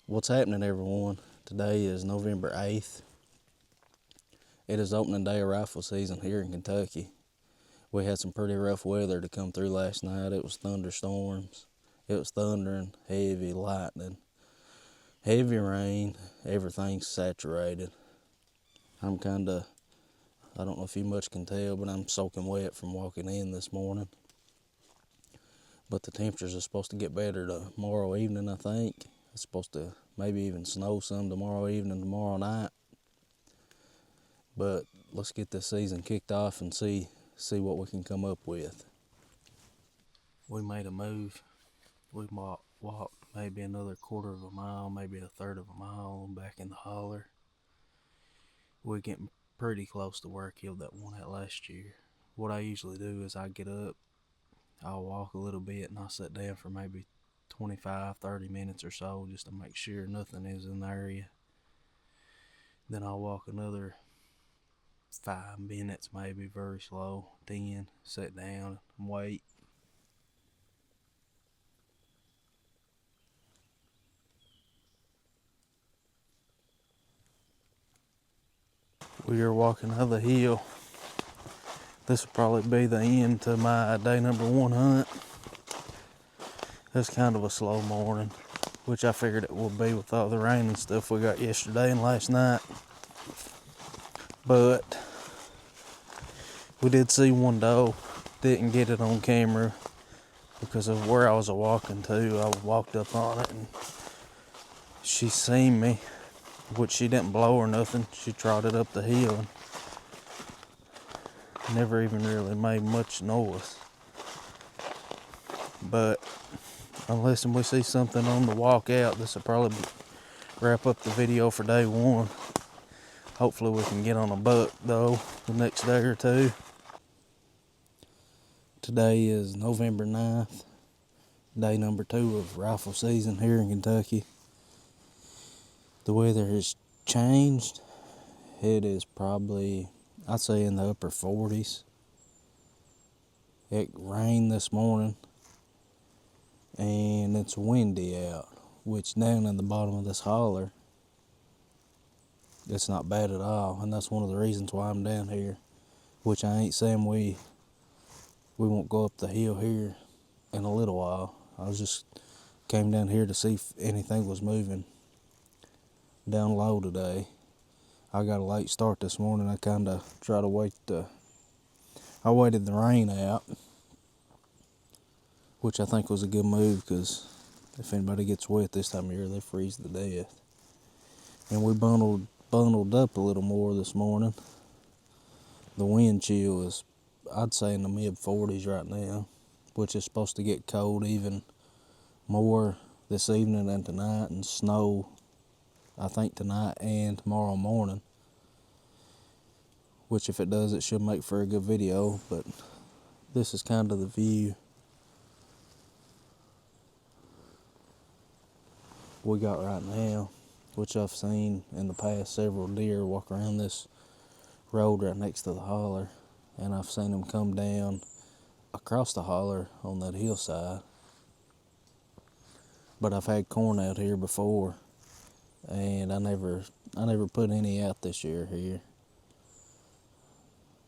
What's happening, everyone? Today is November 8th. It is opening day of rifle season here in Kentucky. We had some pretty rough weather to come through last night. It was thunderstorms. It was thundering, heavy lightning, heavy rain. Everything's saturated. I don't know if you much can tell, but I'm soaking wet from walking in this morning. But the temperatures are supposed to get better tomorrow evening, I think. It's supposed to maybe even snow some tomorrow evening, tomorrow night. But let's get this season kicked off and see what we can come up with. We made a move. We walked maybe another quarter of a mile, maybe a third of a mile back in the holler. We're getting pretty close to where I killed that one at last year. What I usually do is I get up, I'll walk a little bit, and I'll sit down for maybe 25-30 minutes or so just to make sure nothing is in the area. Then I'll walk another 5 minutes, maybe very slow, 10, sit down and wait. We are walking up the hill. This will probably be the end to my day number 1 hunt. It's kind of a slow morning, which I figured it would be with all the rain and stuff we got yesterday and last night. But we did see one doe. Didn't get it on camera because of where I was walking to. I walked up on it and she seen me, which she didn't blow or nothing. She trotted up the hill and never even really made much noise. But unless we see something on the walk out, this will probably wrap up the video for day 1. Hopefully we can get on a buck though the next day or two. Today is November 9th, day number 2 of rifle season here in Kentucky. The weather has changed. It is probably, I'd say, in the upper 40s. It rained this morning and it's windy out, which down in the bottom of this holler, it's not bad at all. And that's one of the reasons why I'm down here, which I ain't saying we won't go up the hill here in a little while. I just came down here to see if anything was moving down low today. I got a late start this morning. I kind of tried to I waited the rain out, which I think was a good move because if anybody gets wet this time of year, they freeze to death. And we bundled up a little more this morning. The wind chill is, I'd say, in the mid 40s right now, which is supposed to get cold even more this evening and tonight, and snow, I think, tonight and tomorrow morning. Which, if it does, it should make for a good video. But this is kind of the view we got right now, which I've seen in the past several deer walk around this road right next to the holler, and I've seen them come down across the holler on that hillside. But I've had corn out here before, and I never put any out this year here.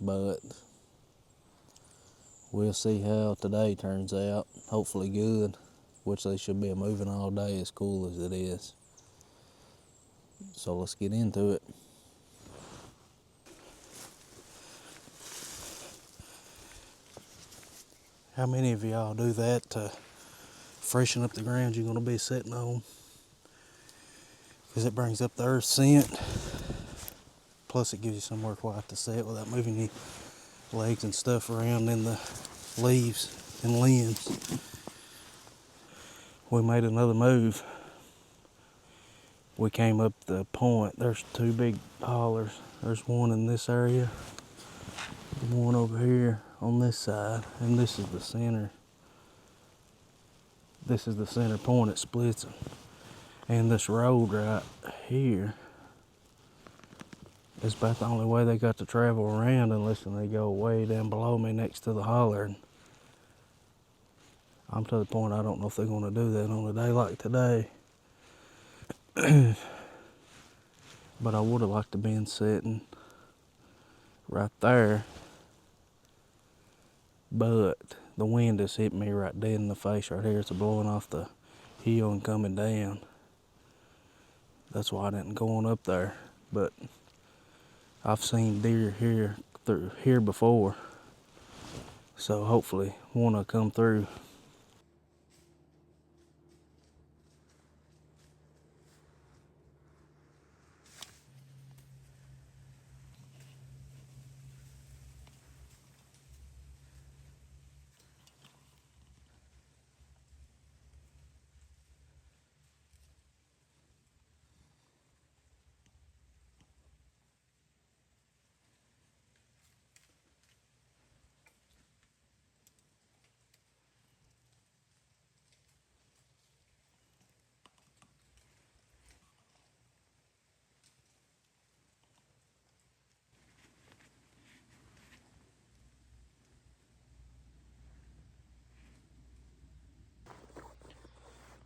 But we'll see how today turns out. Hopefully good, which they should be moving all day, as cool as it is. So let's get into it. How many of y'all do that to freshen up the ground you're going to be sitting on? Because it brings up the earth scent. Plus it gives you somewhere quiet to sit without moving your legs and stuff around in the leaves and limbs. We made another move. We came up the point. There's 2 big hollers. There's one in this area, one over here on this side, and this is the center. This is the center point. It splits them. And this road right here is about the only way they got to travel around, unless they go way down below me next to the holler. And I'm to the point I don't know if they're going to do that on a day like today. But I would have liked to been sitting right there. But the wind is hitting me right dead in the face right here. It's blowing off the hill and coming down. That's why I didn't go on up there. But I've seen deer through here before. So hopefully one will come through.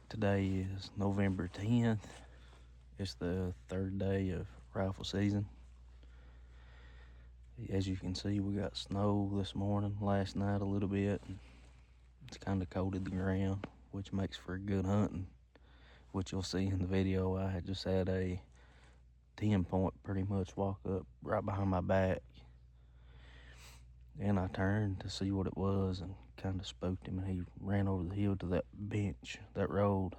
Today is November 10th. It's the third day of rifle season. As you can see, we got snow this morning, last night a little bit. It's kind of coated the ground, which makes for good hunting, which you'll see in the video. I had just had a 10-point pretty much walk up right behind my back. And I turned to see what it was and kind of spooked him, and he ran over the hill to that bench, that road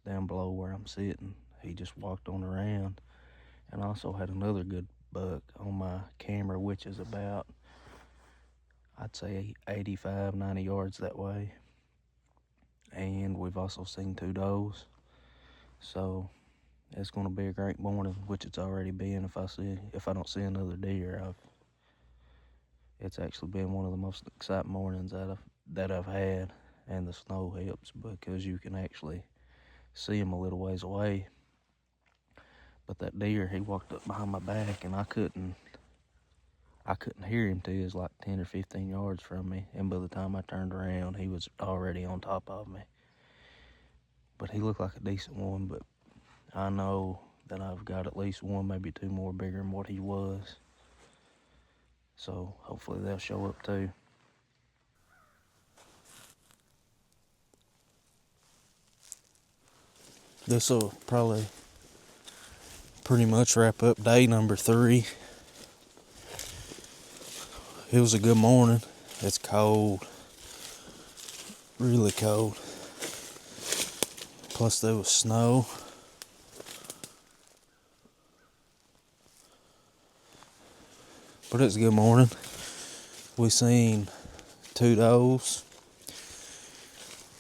down below where I'm sitting. He just walked on around, and I also had another good buck on my camera, which is about, I'd say 85, 90 yards that way. And we've also seen 2 does. So it's going to be a great morning, which it's already been. If I don't see another deer, it's actually been one of the most exciting mornings that I've had. And the snow helps because you can actually see him a little ways away. But that deer, he walked up behind my back, and I couldn't hear him till he was like 10 or 15 yards from me. And by the time I turned around, he was already on top of me. But he looked like a decent one, but I know that I've got at least one, maybe 2 more bigger than what he was. So hopefully they'll show up too. This will probably pretty much wrap up day number 3. It was a good morning. It's cold, really cold. Plus there was snow. But it's a good morning. We seen 2 does.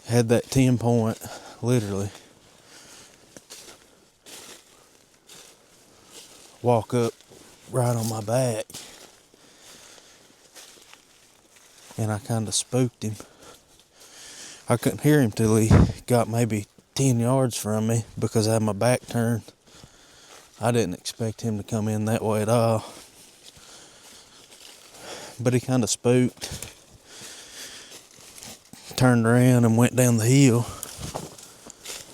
Had that 10-point, literally, walk up right on my back. And I kind of spooked him. I couldn't hear him till he got maybe 10 yards from me because I had my back turned. I didn't expect him to come in that way at all. But he kind of spooked, turned around and went down the hill.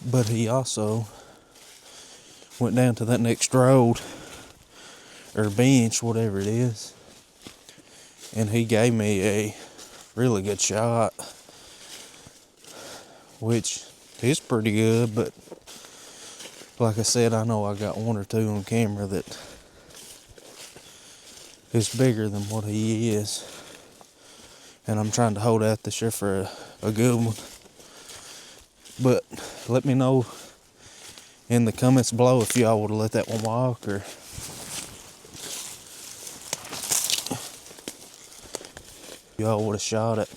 But he also went down to that next road, or bench, whatever it is. And he gave me a really good shot, which is pretty good. But like I said, I know I got 1 or 2 on camera that is bigger than what he is. And I'm trying to hold out this year for a good one. But let me know in the comments below if y'all would have let that one walk, or y'all would have shot it.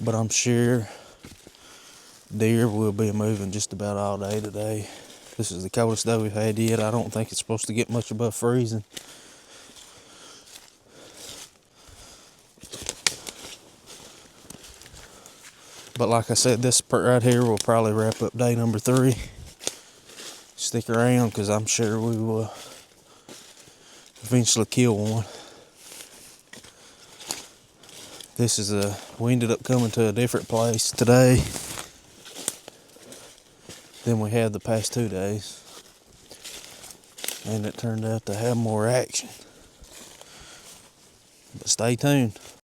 But I'm sure deer will be moving just about all day today. This is the coldest day we've had yet. I don't think it's supposed to get much above freezing. But like I said, this part right here will probably wrap up day number 3. Stick around, because I'm sure we will eventually kill one. We ended up coming to a different place today than we had the past 2 days. And it turned out to have more action. But stay tuned.